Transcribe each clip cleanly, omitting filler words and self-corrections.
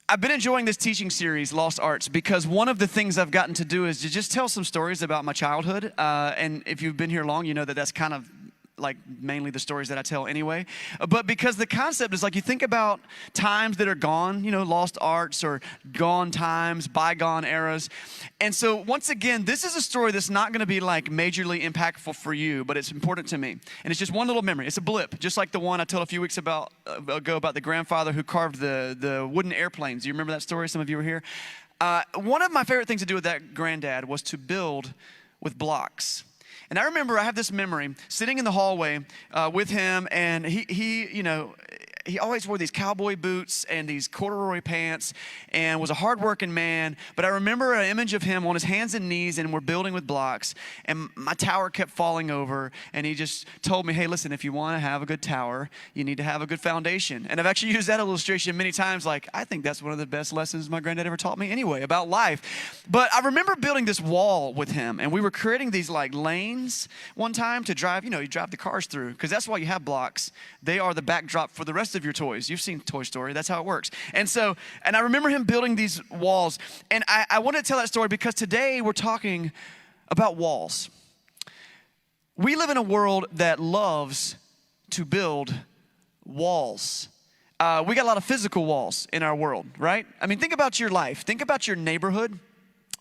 I've been enjoying this teaching series, Lost Arts, because one of the things I've gotten to do is to just tell some stories about my childhood. And if you've been here long, you know that that's kind of like mainly the stories that I tell anyway. But because the concept is like you think about times that are gone, you know, lost arts or gone times, bygone eras. And so once again, this is a story that's not going to be like majorly impactful for you, but it's important to me. And it's just one little memory. It's a blip, just like the one I told a few weeks ago about the grandfather who carved the wooden airplanes. Do you remember that story? Some of you were here. One of my favorite things to do with that granddad was to build with blocks. And I remember I have this memory sitting in the hallway with him, and he always wore these cowboy boots and these corduroy pants and was a hardworking man. But I remember an image of him on his hands and knees, and we're building with blocks. And my tower kept falling over, and he just told me, hey, listen, if you want to have a good tower, you need to have a good foundation. And I've actually used that illustration many times. Like, I think that's one of the best lessons my granddad ever taught me anyway about life. But I remember building this wall with him, and we were creating these like lanes one time to drive, you drive the cars through, because that's why you have blocks. They are the backdrop for the rest of your toys. You've seen Toy Story. That's how it works. And I remember him building these walls. And I want to tell that story because today we're talking about walls. We live in a world that loves to build walls. We got a lot of physical walls in our world, right? I mean, think about your life. Think about your neighborhood.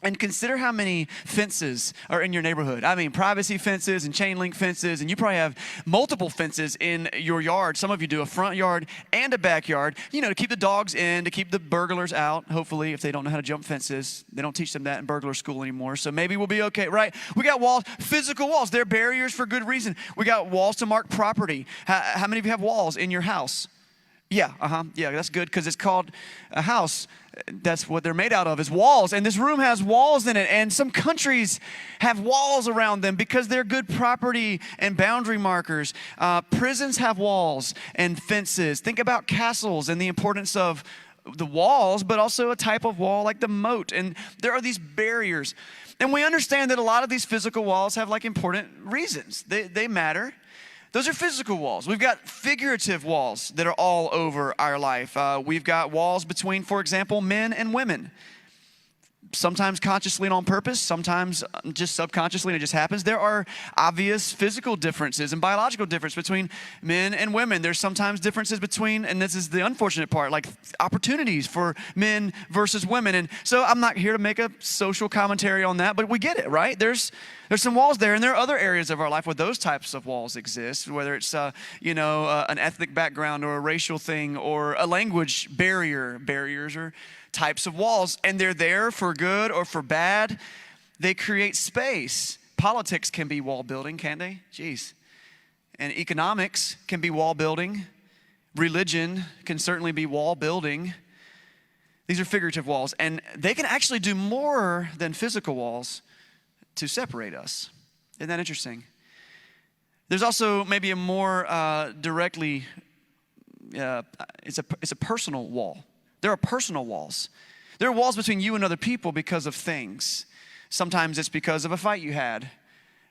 And consider how many fences are in your neighborhood. I mean, privacy fences and chain link fences, and you probably have multiple fences in your yard. Some of you do a front yard and a backyard, to keep the dogs in, to keep the burglars out, hopefully, if they don't know how to jump fences. They don't teach them that in burglar school anymore, so maybe we'll be okay, right? We got walls, physical walls. They're barriers for good reason. We got walls to mark property. How many of you have walls in your house? Yeah, that's good because it's called a house. That's what they're made out of, is walls. And this room has walls in it. And some countries have walls around them because they're good property and boundary markers. Prisons have walls and fences. Think about castles and the importance of the walls, but also a type of wall like the moat. And there are these barriers. And we understand that a lot of these physical walls have like important reasons. They matter. Those are physical walls. We've got figurative walls that are all over our life. We've got walls between, for example, men and women. Sometimes consciously and on purpose, sometimes just subconsciously and it just happens. There are obvious physical differences and biological difference between men and women. There's sometimes differences between, and this is the unfortunate part, like opportunities for men versus women. And so I'm not here to make a social commentary on that, but we get it, right? There's some walls there, and there are other areas of our life where those types of walls exist, whether it's, an ethnic background or a racial thing or a language barrier. Barriers are types of walls, and they're there for good or for bad. They create space. Politics can be wall building, can't they? Jeez. And economics can be wall building. Religion can certainly be wall building. These are figurative walls, and they can actually do more than physical walls to separate us. Isn't that interesting? There's also maybe a more directly, it's a personal wall. There are personal walls. There are walls between you and other people because of things. Sometimes it's because of a fight you had,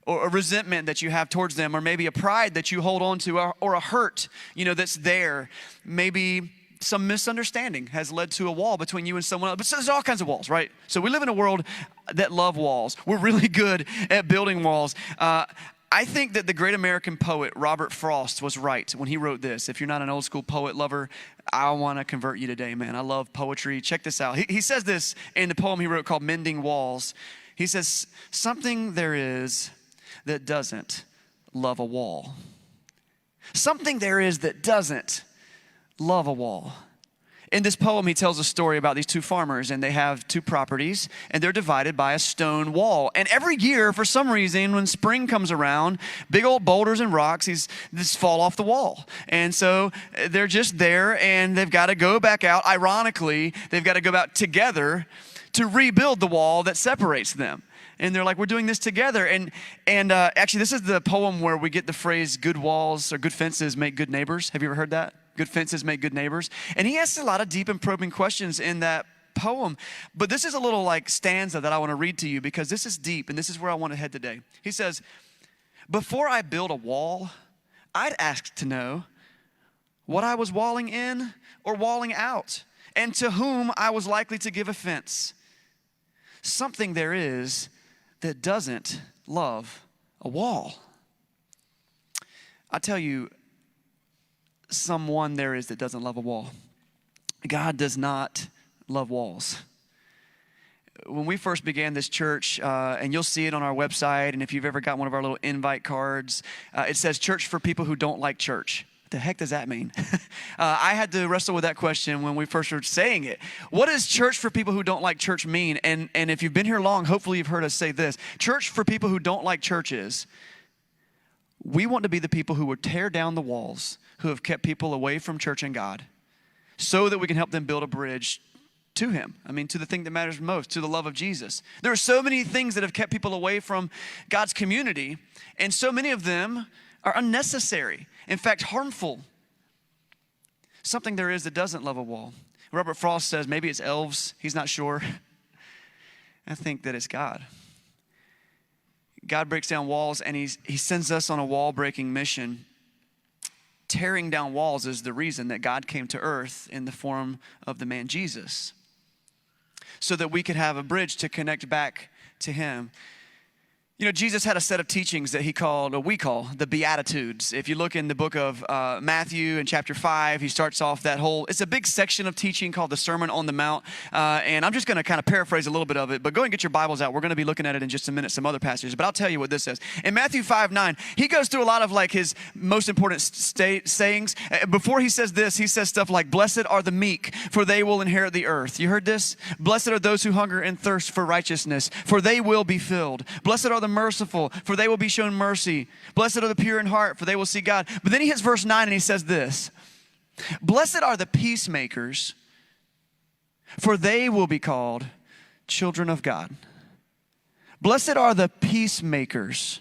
or a resentment that you have towards them, or maybe a pride that you hold on to, or a hurt, that's there. Maybe some misunderstanding has led to a wall between you and someone else. But there's all kinds of walls, right? So we live in a world that love walls. We're really good at building walls. I think that the great American poet Robert Frost was right when he wrote this. If you're not an old school poet lover, I want to convert you today, man. I love poetry. Check this out. He says this in the poem he wrote called Mending Walls. He says, something there is that doesn't love a wall. Something there is that doesn't love a wall. In this poem, he tells a story about these two farmers, and they have two properties, and they're divided by a stone wall. And every year, for some reason, when spring comes around, big old boulders and rocks just fall off the wall. And so they're just there, and they've got to go back out. Ironically, they've got to go out together to rebuild the wall that separates them. And they're like, we're doing this together. And actually, this is the poem where we get the phrase, good walls or good fences make good neighbors. Have you ever heard that? Good fences make good neighbors. And he asks a lot of deep and probing questions in that poem. But this is a little like stanza that I want to read to you because this is deep and this is where I want to head today. He says, before I build a wall, I'd ask to know what I was walling in or walling out. and to whom I was likely to give offense. Something there is that doesn't love a wall. I tell you, someone there is that doesn't love a wall. God does not love walls. When we first began this church, and you'll see it on our website, and if you've ever got one of our little invite cards, it says church for people who don't like church. What the heck does that mean? I had to wrestle with that question when we first were saying it. What does church for people who don't like church mean? And if you've been here long, hopefully you've heard us say this. Church for people who don't like churches. We want to be the people who would tear down the walls who have kept people away from church and God so that we can help them build a bridge to him. I mean, to the thing that matters most, to the love of Jesus. There are so many things that have kept people away from God's community, and so many of them are unnecessary, in fact, harmful. Something there is that doesn't love a wall. Robert Frost says maybe it's elves. He's not sure. I think that it's God. God breaks down walls, and he sends us on a wall-breaking mission. Tearing down walls is the reason that God came to earth in the form of the man Jesus, so that we could have a bridge to connect back to him. You know, Jesus had a set of teachings that we call the Beatitudes. If you look in the book of Matthew in chapter 5, he starts off it's a big section of teaching called the Sermon on the Mount. And I'm just going to kind of paraphrase a little bit of it, but go ahead and get your Bibles out. We're going to be looking at it in just a minute, some other passages, but I'll tell you what this says. In Matthew 5:9, he goes through a lot of like his most important sayings. Before he says this, he says stuff like, blessed are the meek, for they will inherit the earth. You heard this? Blessed are those who hunger and thirst for righteousness, for they will be filled. Blessed are the merciful, for they will be shown mercy. Blessed are the pure in heart, for they will see God. But then he hits verse 9 and he says this, blessed are the peacemakers, for they will be called children of God. Blessed are the peacemakers,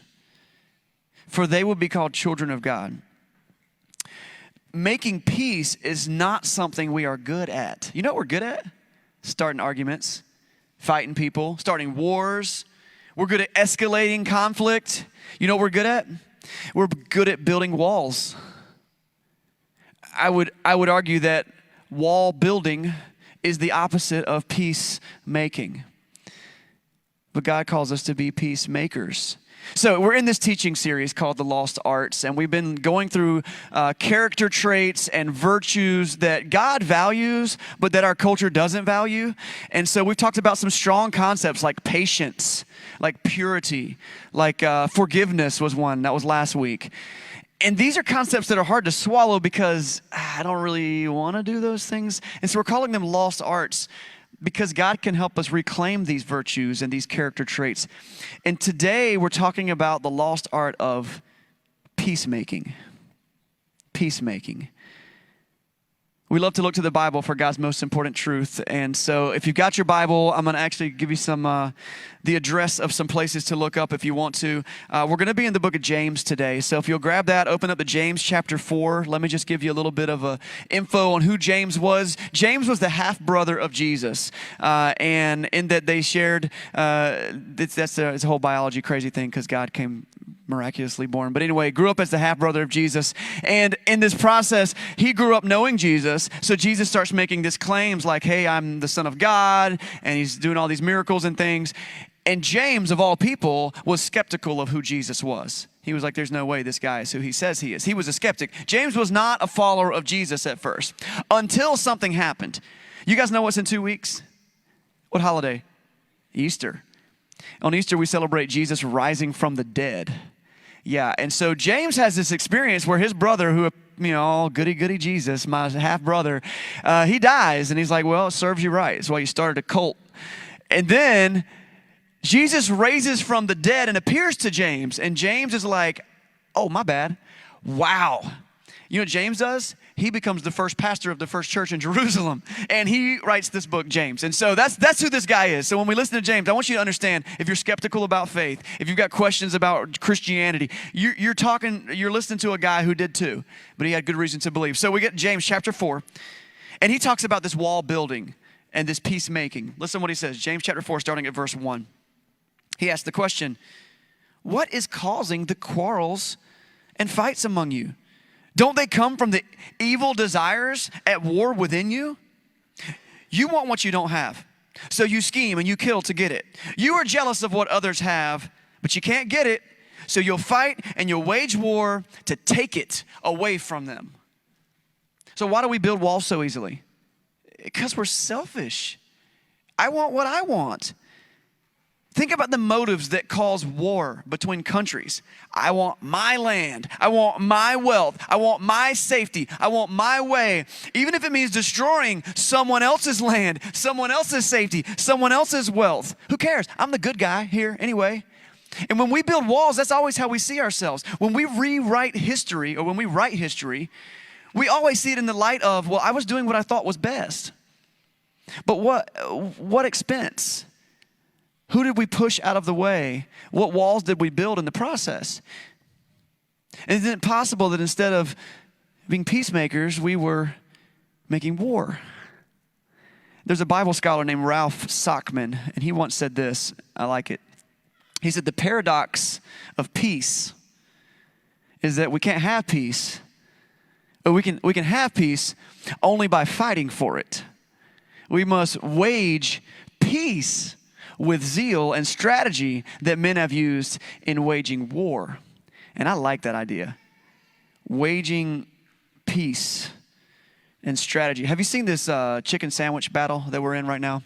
for they will be called children of God. Making peace is not something we are good at. You know what we're good at? Starting arguments, fighting people, starting wars. We're good at escalating conflict. You know what we're good at? We're good at building walls. I would argue that wall building is the opposite of peacemaking. But God calls us to be peacemakers. So we're in this teaching series called The Lost Arts, and we've been going through character traits and virtues that God values, but that our culture doesn't value. And so we've talked about some strong concepts like patience, like purity, like forgiveness was one. That was last week. And these are concepts that are hard to swallow because I don't really want to do those things. And so we're calling them lost arts, because God can help us reclaim these virtues and these character traits. And today we're talking about the lost art of peacemaking. Peacemaking. We love to look to the Bible for God's most important truth. And so if you've got your Bible, I'm going to actually give you the address of some places to look up if you want to. We're going to be in the book of James today. So if you'll grab that, open up to James chapter 4. Let me just give you a little bit of info on who James was. James was the half-brother of Jesus. And in that they shared, it's a whole biology crazy thing because God came miraculously born. But anyway, grew up as the half-brother of Jesus. And in this process, he grew up knowing Jesus. So Jesus starts making these claims like, hey, I'm the Son of God. And he's doing all these miracles and things. And James, of all people, was skeptical of who Jesus was. He was like, there's no way this guy is who he says he is. He was a skeptic. James was not a follower of Jesus at first until something happened. You guys know what's in 2 weeks? What holiday? Easter. On Easter, we celebrate Jesus rising from the dead. Yeah, and so James has this experience where his brother, who, goody Jesus, my half-brother, he dies, and he's like, well, it serves you right. That's why you started a cult. And then Jesus raises from the dead and appears to James, and James is like, oh, my bad. Wow. You know what James does? He becomes the first pastor of the first church in Jerusalem, and he writes this book, James. And so that's who this guy is. So when we listen to James, I want you to understand, if you're skeptical about faith, if you've got questions about Christianity, you're listening to a guy who did too, but he had good reason to believe. So we get James chapter 4, and he talks about this wall building and this peacemaking. Listen to what he says, James chapter 4, starting at verse 1. He asks the question, what is causing the quarrels and fights among you? Don't they come from the evil desires at war within you? You want what you don't have. So you scheme and you kill to get it. You are jealous of what others have, but you can't get it. So you'll fight and you'll wage war to take it away from them. So why do we build walls so easily? Because we're selfish. I want what I want. Think about the motives that cause war between countries. I want my land. I want my wealth. I want my safety. I want my way. Even if it means destroying someone else's land, someone else's safety, someone else's wealth. Who cares? I'm the good guy here anyway. And when we build walls, that's always how we see ourselves. When we rewrite history, or when we write history, we always see it in the light of, well, I was doing what I thought was best. But what expense? Who did we push out of the way? What walls did we build in the process? And isn't it possible that instead of being peacemakers, we were making war? There's a Bible scholar named Ralph Sockman, and he once said this. I like it. He said, the paradox of peace is that we can't have peace, or we can have peace only by fighting for it. We must wage peace with zeal and strategy that men have used in waging war. And I like that idea. Waging peace and strategy. Have you seen this chicken sandwich battle that we're in right now?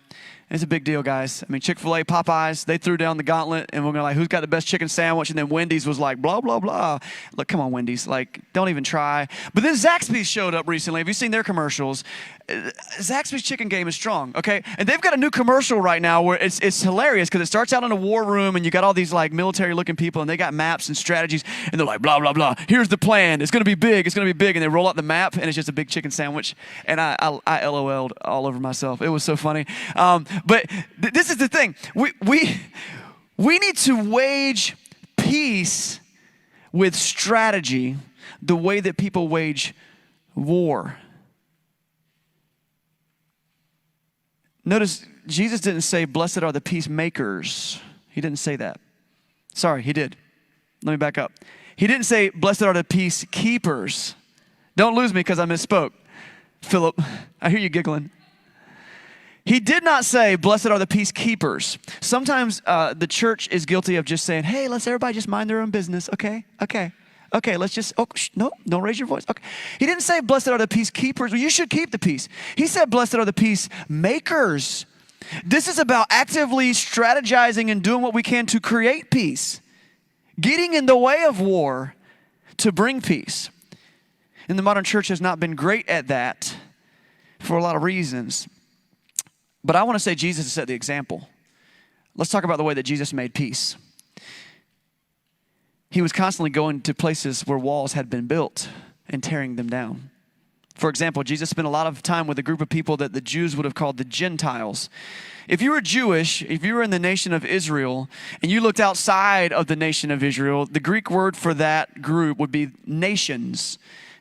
It's a big deal, guys. I mean, Chick-fil-A, Popeyes, they threw down the gauntlet, and we're going to who's got the best chicken sandwich? And then Wendy's was like, blah, blah, blah. Look, come on, Wendy's. Don't even try. But then Zaxby's showed up recently. Have you seen their commercials? Zaxby's chicken game is strong, okay? And they've got a new commercial right now where it's hilarious because it starts out in a war room, and you got all these military-looking people, and they got maps and strategies, and they're like, blah, blah, blah. Here's the plan. It's going to be big. It's going to be big. And they roll out the map, and it's just a big chicken sandwich. And I LOL'd all over myself. It was so funny. But this is the thing. We need to wage peace with strategy the way that people wage war. Notice Jesus didn't say, blessed are the peacemakers. He didn't say that. Sorry, he did. Let me back up. He didn't say, blessed are the peacekeepers. Don't lose me because I misspoke. Philip, I hear you giggling. He did not say, blessed are the peacekeepers. Sometimes the church is guilty of just saying, hey, let's everybody just mind their own business. Okay, let's just, no, don't raise your voice. Okay. He didn't say, blessed are the peacekeepers. Well, you should keep the peace. He said, blessed are the peacemakers. This is about actively strategizing and doing what we can to create peace. Getting in the way of war to bring peace. And the modern church has not been great at that for a lot of reasons. But I want to say Jesus has set the example. Let's talk about the way that Jesus made peace. He was constantly going to places where walls had been built and tearing them down. For example, Jesus spent a lot of time with a group of people that the Jews would have called the Gentiles. If you were Jewish, if you were in the nation of Israel, and you looked outside of the nation of Israel, the Greek word for that group would be nations.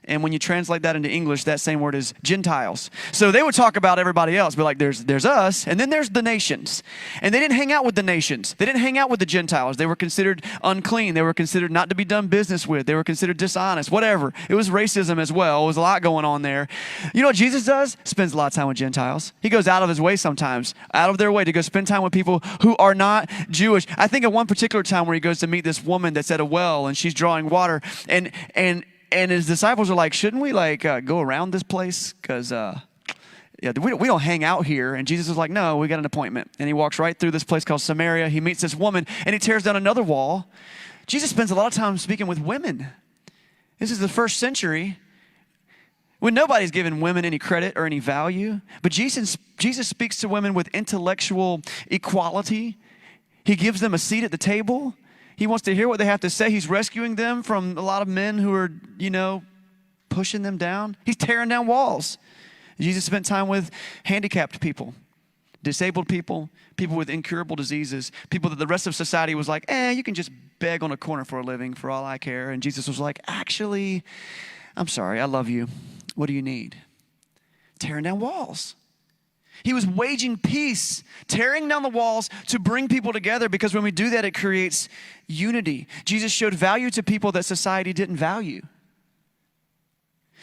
And when you translate that into English, that same word is Gentiles. So they would talk about everybody else, but there's us, and then there's the nations. And they didn't hang out with the nations. They didn't hang out with the Gentiles. They were considered unclean. They were considered not to be done business with. They were considered dishonest, whatever. It was racism as well. It was a lot going on there. You know what Jesus does? Spends a lot of time with Gentiles. He goes out of his way sometimes, out of their way to go spend time with people who are not Jewish. I think of one particular time where he goes to meet this woman that's at a well, and she's drawing water, and his disciples are like, shouldn't we go around this place? Because we don't hang out here. And Jesus is like, no, we got an appointment. And he walks right through this place called Samaria. He meets this woman, and he tears down another wall. Jesus spends a lot of time speaking with women. This is the first century when nobody's given women any credit or any value. But Jesus speaks to women with intellectual equality. He gives them a seat at the table. He wants to hear what they have to say. He's rescuing them from a lot of men who are, pushing them down. He's tearing down walls. Jesus spent time with handicapped people, disabled people, people with incurable diseases, people that the rest of society was like, you can just beg on a corner for a living for all I care. And Jesus was like, actually, I'm sorry, I love you. What do you need? Tearing down walls. He was waging peace, tearing down the walls to bring people together, because when we do that, it creates unity. Jesus showed value to people that society didn't value.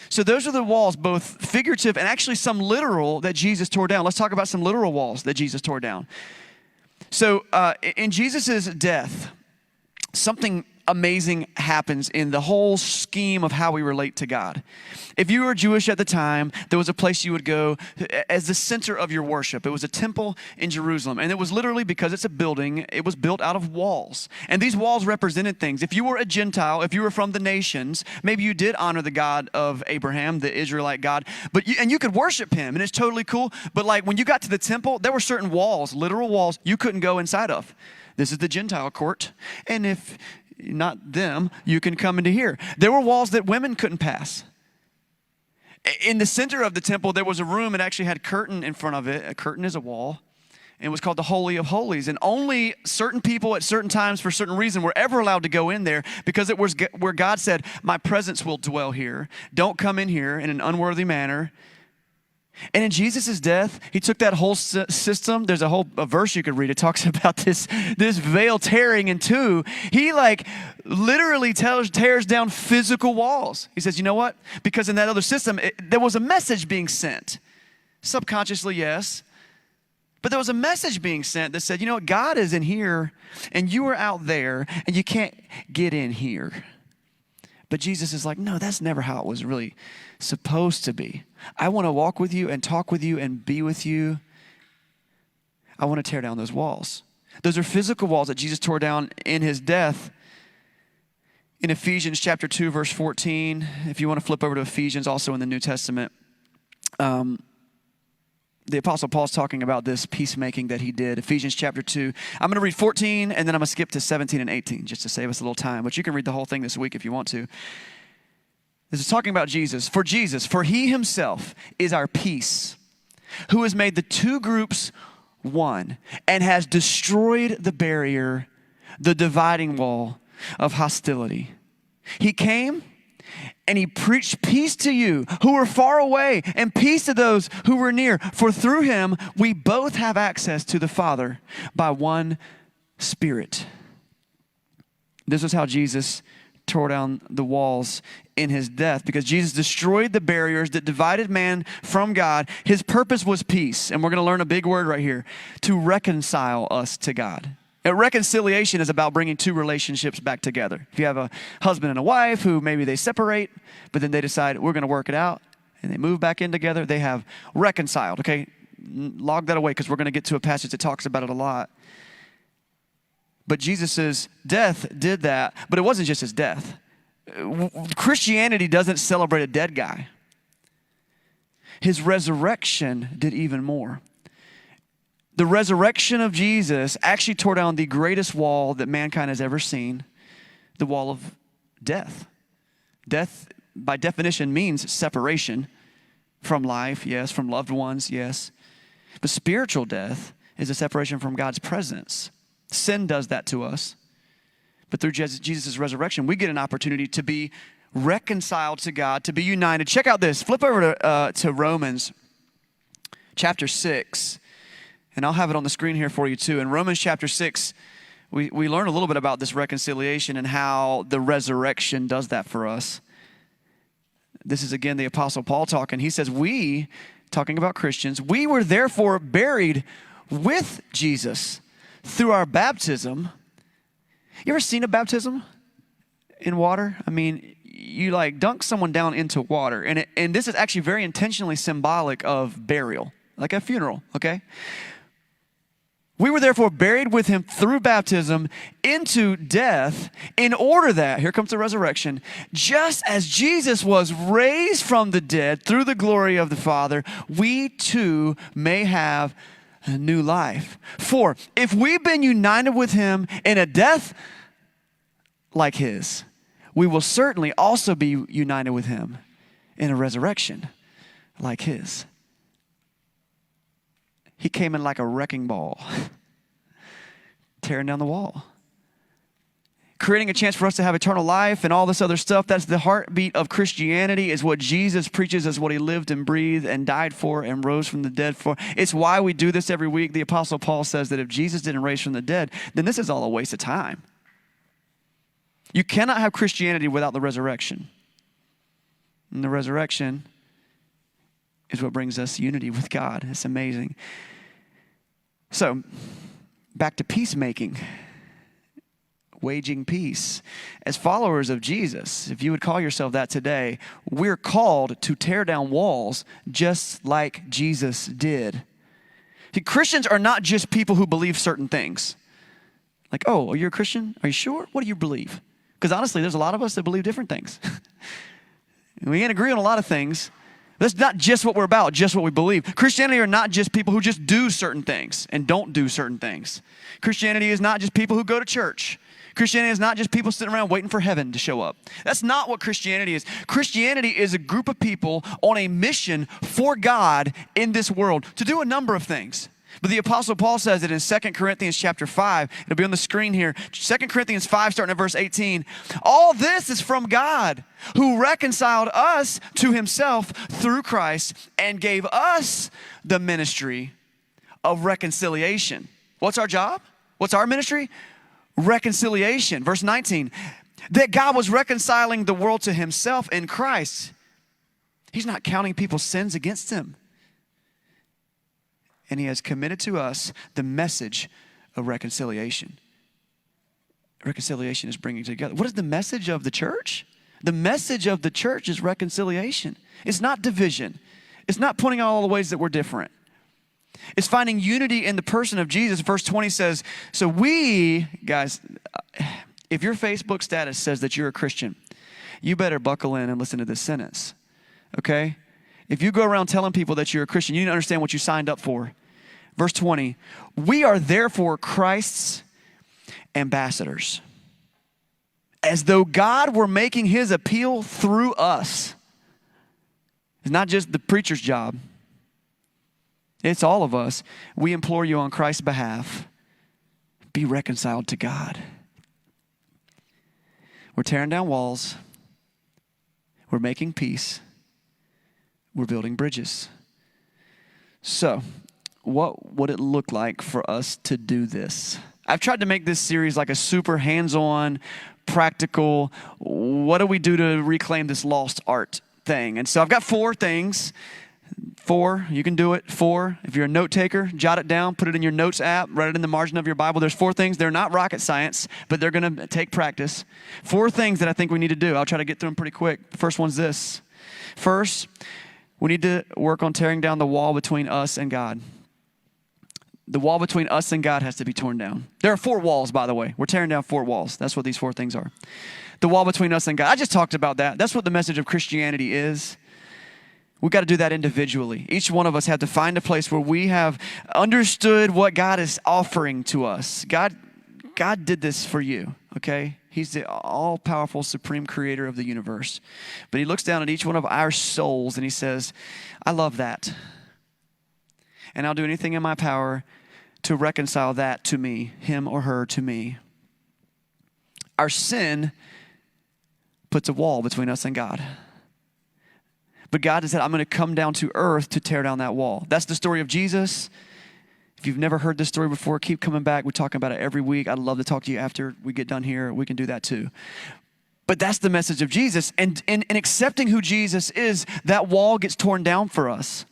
So those are the walls, both figurative and actually some literal, that Jesus tore down. Let's talk about some literal walls that Jesus tore down. So in Jesus' death, something amazing happens in the whole scheme of how we relate to God. If you were Jewish at the time, there was a place you would go as the center of your worship. It was a temple in Jerusalem. And it was literally, because it's a building, it was built out of walls. And these walls represented things. If you were a Gentile, if you were from the nations, maybe you did honor the God of Abraham, the Israelite God, and you could worship him, and it's totally cool. But like when you got to the temple, there were certain walls, literal walls, you couldn't go inside of. This is the Gentile court. And if not them, you can come into here. There were walls that women couldn't pass. In the center of the temple, there was a room. It actually had a curtain in front of it. A curtain is a wall. And it was called the Holy of Holies. And only certain people at certain times for certain reason were ever allowed to go in there, because it was where God said, my presence will dwell here. Don't come in here in an unworthy manner. And in Jesus' death, he took that whole system. There's a verse you could read. It talks about this veil tearing in two. He literally tears down physical walls. He says, you know what? Because in that other system, there was a message being sent. Subconsciously, yes. But there was a message being sent that said, you know what? God is in here, and you are out there, and you can't get in here. But Jesus is like, no, that's never how it was really supposed to be. I want to walk with you and talk with you and be with you. I want to tear down those walls. Those are physical walls that Jesus tore down in his death. In Ephesians chapter 2, verse 14, if you want to flip over to Ephesians, also in the New Testament, the Apostle Paul's talking about this peacemaking that he did. Ephesians chapter 2. I'm going to read 14, and then I'm going to skip to 17 and 18 just to save us a little time. But you can read the whole thing this week if you want to. This is talking about Jesus. For he himself is our peace, who has made the two groups one, and has destroyed the barrier, the dividing wall of hostility. He came and he preached peace to you who were far away, and peace to those who were near. For through him we both have access to the Father by one Spirit. This is how Jesus tore down the walls in his death, because Jesus destroyed the barriers that divided man from God. His purpose was peace, and we're going to learn a big word right here, to reconcile us to God. And reconciliation is about bringing two relationships back together. If you have a husband and a wife who maybe they separate, but then they decide we're going to work it out, and they move back in together, they have reconciled. Okay, log that away, because we're going to get to a passage that talks about it a lot. But Jesus' death did that, but it wasn't just his death. Christianity doesn't celebrate a dead guy. His resurrection did even more. The resurrection of Jesus actually tore down the greatest wall that mankind has ever seen, the wall of death. Death, by definition, means separation from life, yes, from loved ones, yes. But spiritual death is a separation from God's presence. Sin does that to us. But through Jesus' resurrection, we get an opportunity to be reconciled to God, to be united. Check out this. Flip over to Romans chapter 6. And I'll have it on the screen here for you too. In Romans chapter 6, we learn a little bit about this reconciliation and how the resurrection does that for us. This is again the Apostle Paul talking. He says, we, talking about Christians, we were therefore buried with Jesus through our baptism. You ever seen a baptism in water? I mean, you dunk someone down into water. And this is actually very intentionally symbolic of burial, like a funeral, okay? We were therefore buried with him through baptism into death, in order that, here comes the resurrection, just as Jesus was raised from the dead through the glory of the Father, we too may have a new life. For if we've been united with him in a death like his, we will certainly also be united with him in a resurrection like his. He came in like a wrecking ball, tearing down the wall, creating a chance for us to have eternal life and all this other stuff. That's the heartbeat of Christianity, is what Jesus preaches, is what he lived and breathed and died for and rose from the dead for. It's why we do this every week. The Apostle Paul says that if Jesus didn't raise from the dead, then this is all a waste of time. You cannot have Christianity without the resurrection. And the resurrection is what brings us unity with God. It's amazing. So, back to peacemaking. Waging peace. As followers of Jesus, if you would call yourself that today, we're called to tear down walls just like Jesus did. See, Christians are not just people who believe certain things. Like, oh, you're a Christian? Are you sure? What do you believe? Because honestly, there's a lot of us that believe different things. We can't agree on a lot of things. That's not just what we're about, just what we believe. Christianity are not just people who just do certain things and don't do certain things. Christianity is not just people who go to church. Christianity is not just people sitting around waiting for heaven to show up. That's not what Christianity is. Christianity is a group of people on a mission for God in this world to do a number of things. But the Apostle Paul says it in 2 Corinthians chapter 5. It'll be on the screen here. 2 Corinthians 5, starting at verse 18. All this is from God, who reconciled us to himself through Christ and gave us the ministry of reconciliation. What's our job? What's our ministry? Reconciliation. Verse 19. That God was reconciling the world to himself in Christ. He's not counting people's sins against him. And he has committed to us the message of reconciliation. Reconciliation is bringing together. What is the message of the church? The message of the church is reconciliation. It's not division. It's not pointing out all the ways that we're different. It's finding unity in the person of Jesus. Verse 20 says, so we, guys, if your Facebook status says that you're a Christian, you better buckle in and listen to this sentence, okay? If you go around telling people that you're a Christian, you need to understand what you signed up for. Verse 20, we are therefore Christ's ambassadors, as though God were making his appeal through us. It's not just the preacher's job. It's all of us. We implore you on Christ's behalf, be reconciled to God. We're tearing down walls. We're making peace. We're building bridges. So, what would it look like for us to do this? I've tried to make this series like a super hands-on, practical, what do we do to reclaim this lost art thing? And so I've got 4 things. 4, you can do it. 4, if you're a note taker, jot it down, put it in your notes app, write it in the margin of your Bible. There's 4 things. They're not rocket science, but they're going to take practice. 4 things that I think we need to do. I'll try to get through them pretty quick. The first one's this. First, we need to work on tearing down the wall between us and God. The wall between us and God has to be torn down. There are 4 walls, by the way. We're tearing down 4 walls. That's what these 4 things are. The wall between us and God. I just talked about that. That's what the message of Christianity is. We've got to do that individually. Each one of us have to find a place where we have understood what God is offering to us. God did this for you, okay? He's the all-powerful, supreme creator of the universe. But he looks down at each one of our souls and he says, I love that. And I'll do anything in my power to reconcile that to me, him or her to me. Our sin puts a wall between us and God. But God has said, I'm going to come down to earth to tear down that wall. That's the story of Jesus. If you've never heard this story before, keep coming back. We're talking about it every week. I'd love to talk to you after we get done here. We can do that too. But that's the message of Jesus. And in accepting who Jesus is, that wall gets torn down for us.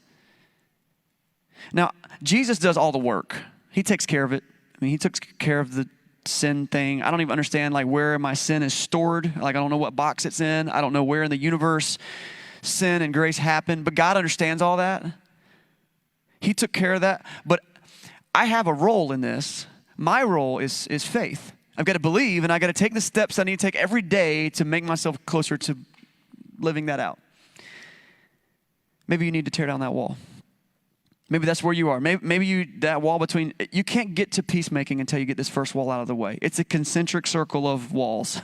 Now, Jesus does all the work. He takes care of it. I mean, he took care of the sin thing. I don't even understand like where my sin is stored. Like I don't know what box it's in. I don't know where in the universe sin and grace happen. But God understands all that. He took care of that. But I have a role in this. My role is faith. I've got to believe and I got to take the steps I need to take every day to make myself closer to living that out. Maybe you need to tear down that wall. Maybe that's where you are. Maybe that wall between, you can't get to peacemaking until you get this first wall out of the way. It's a concentric circle of walls.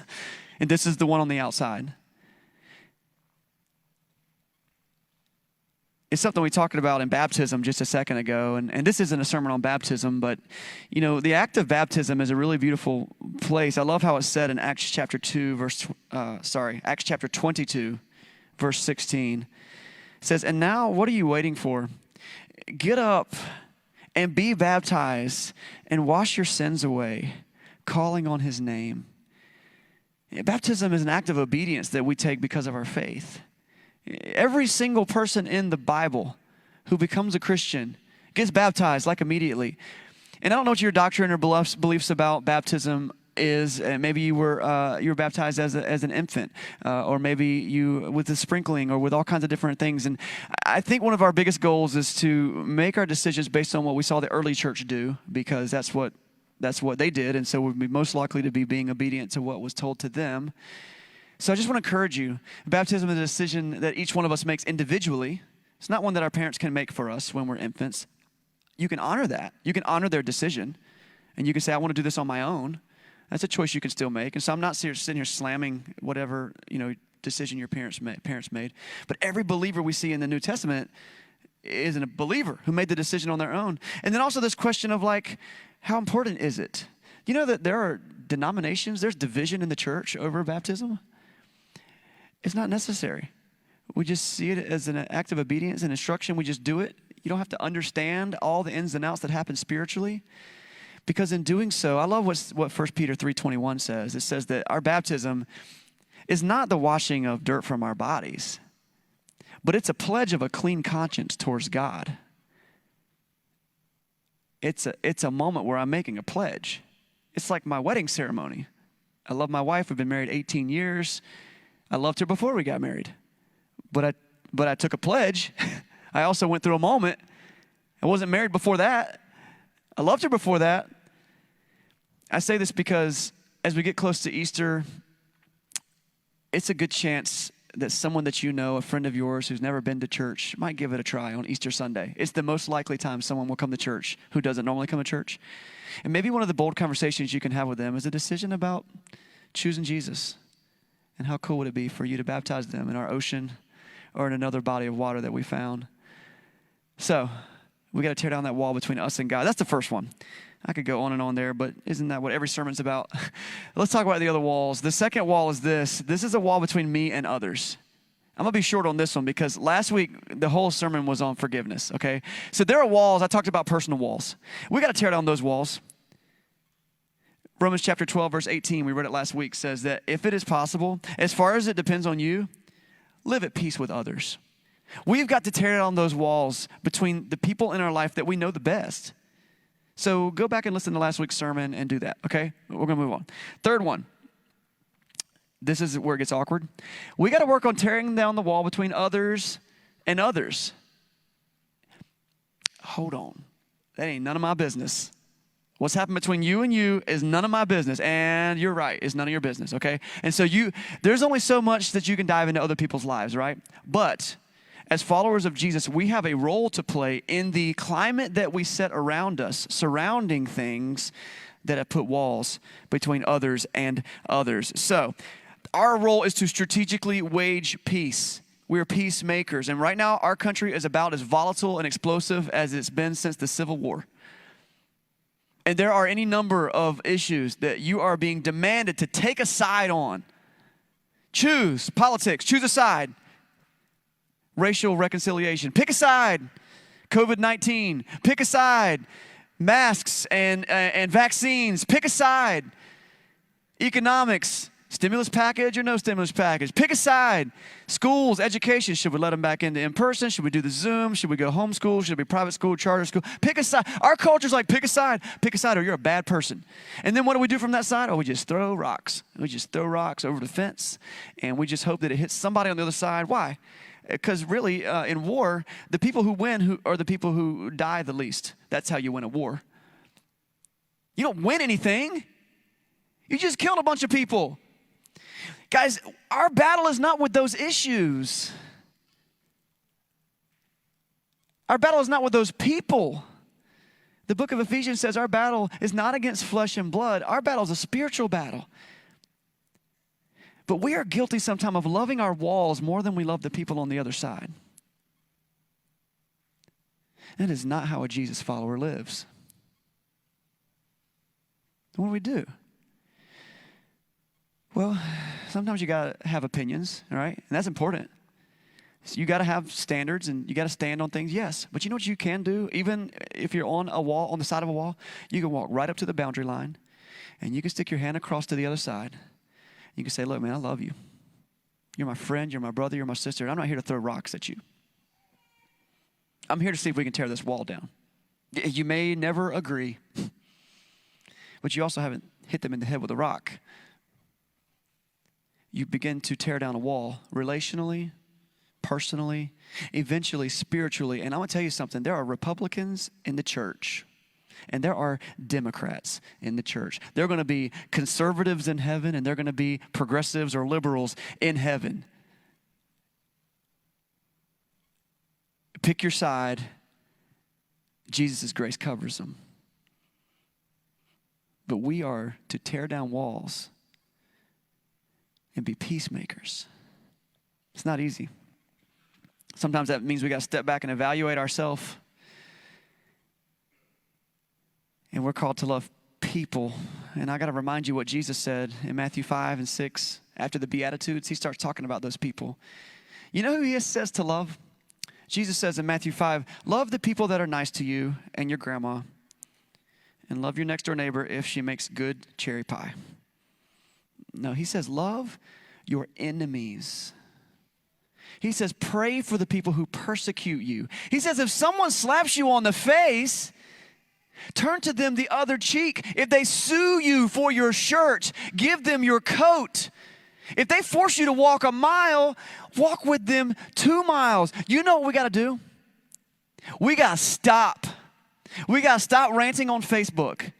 And this is the one on the outside. It's something we talked about in baptism just a second ago. And this isn't a sermon on baptism, but you know, the act of baptism is a really beautiful place. I love how it's said in Acts chapter 22, verse 16. It says, and now what are you waiting for? Get up and be baptized and wash your sins away, calling on his name. Baptism is an act of obedience that we take because of our faith. Every single person in the Bible who becomes a Christian gets baptized like immediately. And I don't know what your doctrine or beliefs about baptism is. Maybe you were baptized as an infant, or maybe you with the sprinkling, or with all kinds of different things. And I think one of our biggest goals is to make our decisions based on what we saw the early church do, because that's what they did, and so we'd be most likely to be being obedient to what was told to them. So I just want to encourage you. Baptism is a decision that each one of us makes individually. It's not one that our parents can make for us when we're infants. You can honor that. You can honor their decision, and you can say, I want to do this on my own. That's a choice you can still make. And so I'm not sitting here slamming whatever decision your parents made. But every believer we see in the New Testament is a believer who made the decision on their own. And then also this question of like, how important is it? You know that there are denominations, there's division in the church over baptism. It's not necessary. We just see it as an act of obedience and instruction. We just do it. You don't have to understand all the ins and outs that happen spiritually. Because in doing so, I love what 1 Peter 3:21 says. It says that our baptism is not the washing of dirt from our bodies, but it's a pledge of a clean conscience towards God. It's a moment where I'm making a pledge. It's like my wedding ceremony. I love my wife. We've been married 18 years. I loved her before we got married. But I took a pledge. I also went through a moment. I wasn't married before that. I loved her before that. I say this because as we get close to Easter, it's a good chance that someone that you know, a friend of yours who's never been to church, might give it a try on Easter Sunday. It's the most likely time someone will come to church who doesn't normally come to church. And maybe one of the bold conversations you can have with them is a decision about choosing Jesus. And how cool would it be for you to baptize them in our ocean or in another body of water that we found? So we got to tear down that wall between us and God. That's the first one. I could go on and on there, but isn't that what every sermon's about? Let's talk about the other walls. The second wall is this. This is a wall between me and others. I'm going to be short on this one because last week the whole sermon was on forgiveness, okay? So there are walls. I talked about personal walls. We got to tear down those walls. Romans chapter 12, verse 18, we read it last week, says that if it is possible, as far as it depends on you, live at peace with others. We've got to tear down those walls between the people in our life that we know the best. So go back and listen to last week's sermon and do that, okay? We're going to move on. Third one. This is where it gets awkward. We got to work on tearing down the wall between others and others. Hold on. That ain't none of my business. What's happened between you and you is none of my business. And you're right, it's none of your business, okay? And so there's only so much that you can dive into other people's lives, right? But as followers of Jesus, we have a role to play in the climate that we set around us, surrounding things that have put walls between others and others. So our role is to strategically wage peace. We're peacemakers. And right now, our country is about as volatile and explosive as it's been since the Civil War. And there are any number of issues that you are being demanded to take a side on. Choose politics, choose a side. Racial reconciliation, pick a side. COVID-19, pick a side. Masks and vaccines, pick a side. Economics, stimulus package or no stimulus package, pick a side. Schools, education, should we let them back into in-person? Should we do the Zoom? Should we go homeschool? Should it be private school, charter school? Pick a side. Our culture's like, pick a side or you're a bad person. And then what do we do from that side? Oh, we just throw rocks. We just throw rocks over the fence, and we just hope that it hits somebody on the other side. Why? Because really, in war, the people who win are the people who die the least. That's how you win a war. You don't win anything. You just killed a bunch of people. Guys, our battle is not with those issues. Our battle is not with those people. The book of Ephesians says our battle is not against flesh and blood. Our battle is a spiritual battle. But we are guilty sometimes of loving our walls more than we love the people on the other side. That is not how a Jesus follower lives. What do we do? Well, sometimes you got to have opinions, all right? And that's important. So you got to have standards and you got to stand on things, yes. But you know what you can do? Even if you're on a wall, on the side of a wall, you can walk right up to the boundary line and you can stick your hand across to the other side. You can say, look, man, I love you. You're my friend, you're my brother, you're my sister, and I'm not here to throw rocks at you. I'm here to see if we can tear this wall down. You may never agree, but you also haven't hit them in the head with a rock. You begin to tear down a wall relationally, personally, eventually spiritually. And I'm going to tell you something. There are Republicans in the church, and there are Democrats in the church. There are going to be conservatives in heaven, and there are going to be progressives or liberals in heaven. Pick your side. Jesus' grace covers them. But we are to tear down walls and be peacemakers. It's not easy. Sometimes that means we got to step back and evaluate ourselves. And we're called to love people. And I got to remind you what Jesus said in Matthew 5 and 6. After the Beatitudes, he starts talking about those people. You know who he says to love? Jesus says in Matthew 5, love the people that are nice to you and your grandma. And love your next door neighbor if she makes good cherry pie. No, he says love your enemies. He says pray for the people who persecute you. He says if someone slaps you on the face, turn to them the other cheek. If they sue you for your shirt, give them your coat. If they force you to walk a mile, walk with them 2 miles. You know what we got to do? We got to stop. We got to stop ranting on Facebook.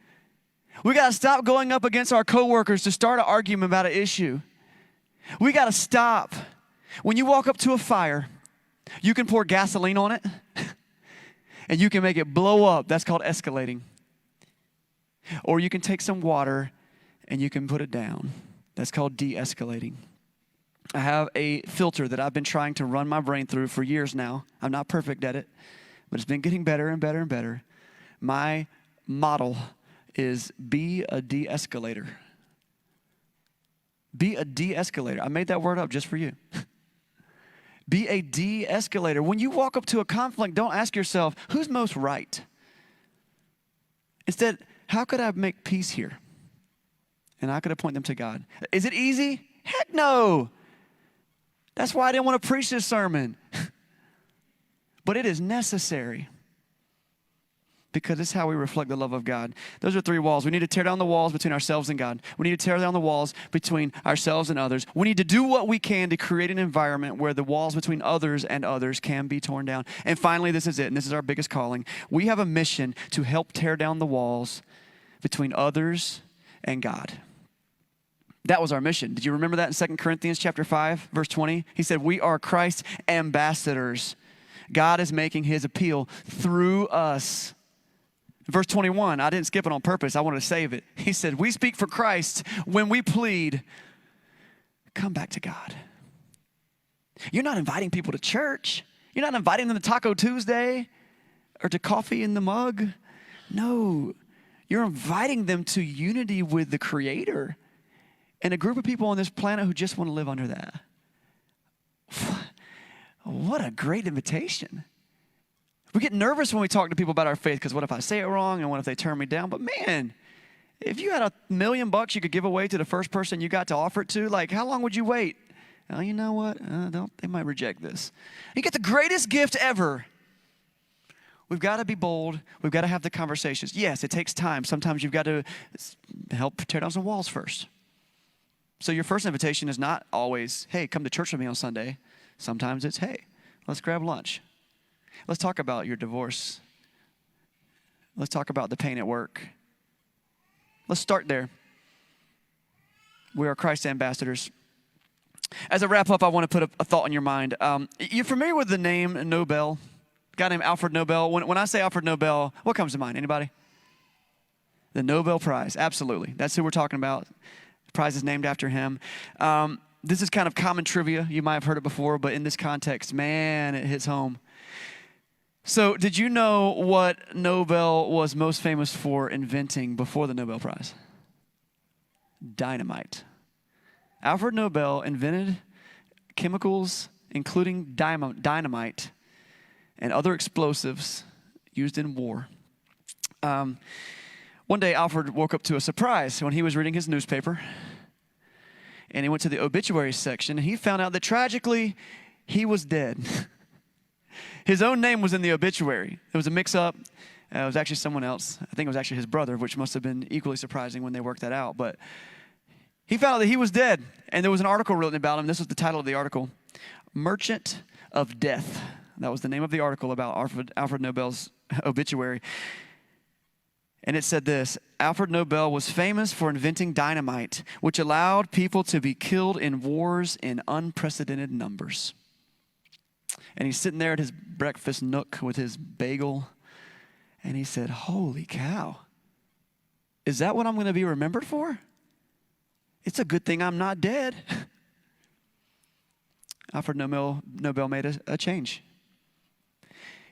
We got to stop going up against our coworkers to start an argument about an issue. We got to stop. When you walk up to a fire, you can pour gasoline on it and you can make it blow up. That's called escalating. Or you can take some water and you can put it down. That's called de-escalating. I have a filter that I've been trying to run my brain through for years now. I'm not perfect at it, but it's been getting better and better and better. My model is be a de-escalator. Be a de-escalator. I made that word up just for you. Be a de-escalator. When you walk up to a conflict, don't ask yourself, who's most right? Instead, how could I make peace here? And I could point them to God. Is it easy? Heck no. That's why I didn't want to preach this sermon. But it is necessary. Because it's how we reflect the love of God. Those are 3 walls. We need to tear down the walls between ourselves and God. We need to tear down the walls between ourselves and others. We need to do what we can to create an environment where the walls between others and others can be torn down. And finally, this is it, and this is our biggest calling. We have a mission to help tear down the walls between others and God. That was our mission. Did you remember that in 2 Corinthians chapter 5, verse 20? He said, we are Christ's ambassadors. God is making his appeal through us. Verse 21, I didn't skip it on purpose. I wanted to save it. He said, we speak for Christ when we plead, come back to God. You're not inviting people to church. You're not inviting them to Taco Tuesday or to coffee in the mug. No, you're inviting them to unity with the Creator and a group of people on this planet who just want to live under that. What a great invitation. We get nervous when we talk to people about our faith because what if I say it wrong and what if they turn me down? But man, if you had $1 million you could give away to the first person you got to offer it to, like how long would you wait? Oh, you know what? They might reject this. You get the greatest gift ever. We've got to be bold. We've got to have the conversations. Yes, it takes time. Sometimes you've got to help tear down some walls first. So your first invitation is not always, hey, come to church with me on Sunday. Sometimes it's, hey, let's grab lunch. Let's talk about your divorce. Let's talk about the pain at work. Let's start there. We are Christ's ambassadors. As I wrap up, I want to put a thought in your mind. You're familiar with the name Nobel? A guy named Alfred Nobel. When I say Alfred Nobel, what comes to mind? Anybody? The Nobel Prize. Absolutely. That's who we're talking about. The prize is named after him. This is kind of common trivia. You might have heard it before, but in this context, man, it hits home. So did you know what Nobel was most famous for inventing before the Nobel Prize? Dynamite. Alfred Nobel invented chemicals, including dynamite and other explosives used in war. One day, Alfred woke up to a surprise when he was reading his newspaper. and he went to the obituary section, and he found out that tragically, he was dead. His own name was in the obituary. It was a mix-up. It was actually someone else. I think it was actually his brother, which must have been equally surprising when they worked that out. But he found out that he was dead, and there was an article written about him. This was the title of the article, Merchant of Death. That was the name of the article about Alfred Nobel's obituary. And it said this: Alfred Nobel was famous for inventing dynamite, which allowed people to be killed in wars in unprecedented numbers. And he's sitting there at his breakfast nook with his bagel, and he said, holy cow, is that what I'm going to be remembered for? It's a good thing I'm not dead. Alfred Nobel made a change.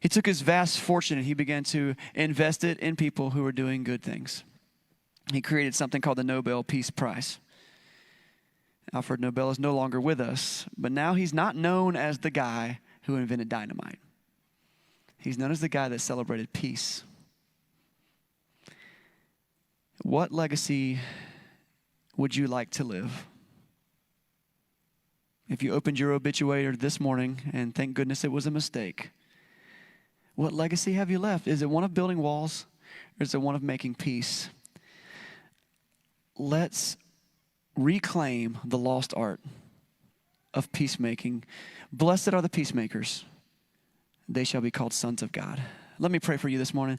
He took his vast fortune and he began to invest it in people who were doing good things. He created something called the Nobel Peace Prize. Alfred Nobel is no longer with us, but now he's not known as the guy who invented dynamite. He's known as the guy that celebrated peace. What legacy would you like to live? If you opened your obituary this morning, and thank goodness it was a mistake, what legacy have you left? Is it one of building walls, or is it one of making peace? Let's reclaim the lost art of peacemaking. Blessed are the peacemakers. They shall be called sons of God. Let me pray for you this morning.